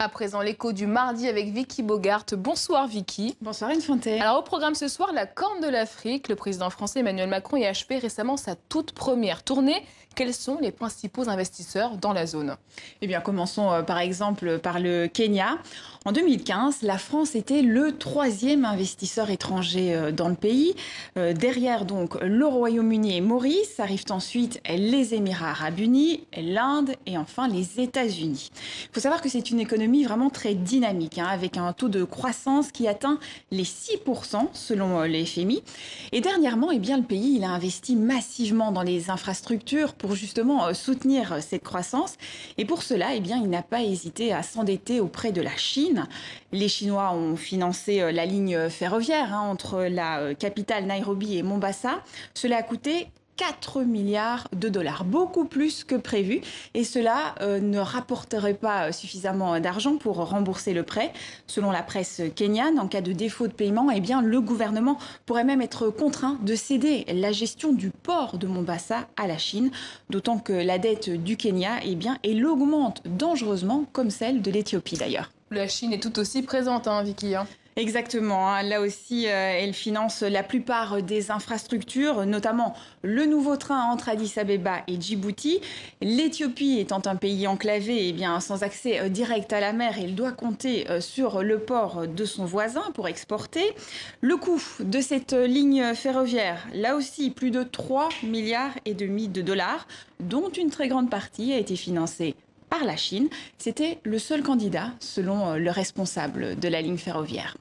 À présent, l'écho du mardi avec Vicky Bogart. Bonsoir Vicky. Bonsoir Infante. Alors au programme ce soir, la Corne de l'Afrique. Le président français Emmanuel Macron y a achevé récemment sa toute première tournée. Quels sont les principaux investisseurs dans la zone? Eh bien, commençons par exemple par le Kenya. En 2015, la France était le troisième investisseur étranger dans le pays. Derrière donc le Royaume-Uni et Maurice, arrivent ensuite les Émirats arabes unis, l'Inde et enfin les États-Unis. Il faut savoir que c'est une économie vraiment très dynamique, avec un taux de croissance qui atteint les 6% selon les FMI. Et dernièrement, eh bien, le pays il a investi massivement dans les infrastructures pour justement soutenir cette croissance. Et pour cela, eh bien, il n'a pas hésité à s'endetter auprès de la Chine. Les Chinois ont financé la ligne ferroviaire entre la capitale Nairobi et Mombasa. Cela a coûté 4 milliards de dollars, beaucoup plus que prévu. Et cela ne rapporterait pas suffisamment d'argent pour rembourser le prêt. Selon la presse kenyane, en cas de défaut de paiement, eh bien, le gouvernement pourrait même être contraint de céder la gestion du port de Mombasa à la Chine. D'autant que la dette du Kenya, eh bien, elle augmente dangereusement, comme celle de l'Éthiopie d'ailleurs. La Chine est tout aussi présente, Vicky. Exactement, là aussi, elle finance la plupart des infrastructures, notamment le nouveau train entre Addis Abeba et Djibouti. L'Éthiopie étant un pays enclavé, eh bien, sans accès direct à la mer, elle doit compter sur le port de son voisin pour exporter. Le coût de cette ligne ferroviaire, là aussi, plus de 3,5 milliards de dollars, dont une très grande partie a été financée par la Chine. C'était le seul candidat, selon le responsable de la ligne ferroviaire.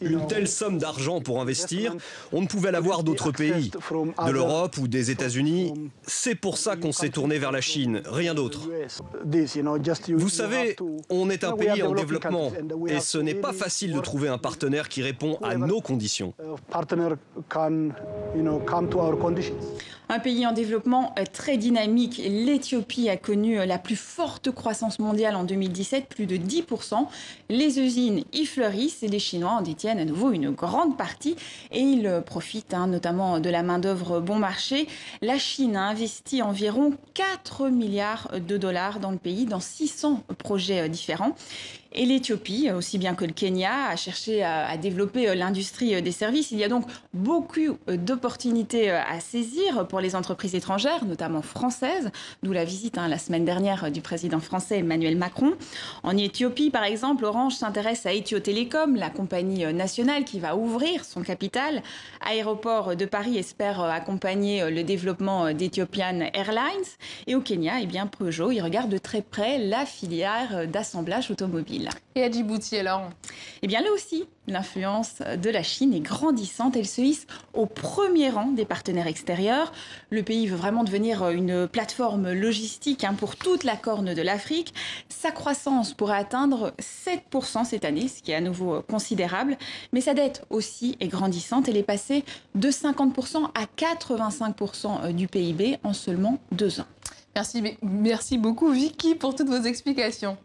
Une telle somme d'argent pour investir, on ne pouvait l'avoir d'autres pays, de l'Europe ou des États-Unis. C'est pour ça qu'on s'est tourné vers la Chine, rien d'autre. Vous savez, on est un pays en développement et ce n'est pas facile de trouver un partenaire qui répond à nos conditions. Un pays en développement très dynamique, l'Éthiopie a connu la plus forte croissance mondiale en 2017, plus de 10%. Les usines y fleurissent et les Chinois en détiennent à nouveau une grande partie et ils profitent notamment de la main-d'œuvre bon marché. La Chine a investi environ 4 milliards de dollars dans le pays, dans 600 projets différents. Et l'Éthiopie, aussi bien que le Kenya, a cherché à développer l'industrie des services. Il y a donc beaucoup d'opportunités à saisir pour les entreprises étrangères, notamment françaises, d'où la visite la semaine dernière du président français Emmanuel Macron. En Éthiopie, par exemple, Orange s'intéresse à Ethio Telecom, la compagnie nationale qui va ouvrir son capital. Aéroport de Paris espère accompagner le développement d'Ethiopian Airlines. Et au Kenya, eh bien, Peugeot, il regarde de très près la filière d'assemblage automobile. Et à Djibouti alors? Eh bien là aussi, l'influence de la Chine est grandissante. Elle se hisse au premier rang des partenaires extérieurs. Le pays veut vraiment devenir une plateforme logistique pour toute la Corne de l'Afrique. Sa croissance pourrait atteindre 7% cette année, ce qui est à nouveau considérable. Mais sa dette aussi est grandissante. Elle est passée de 50% à 85% du PIB en seulement 2 ans. Merci beaucoup Vicky pour toutes vos explications.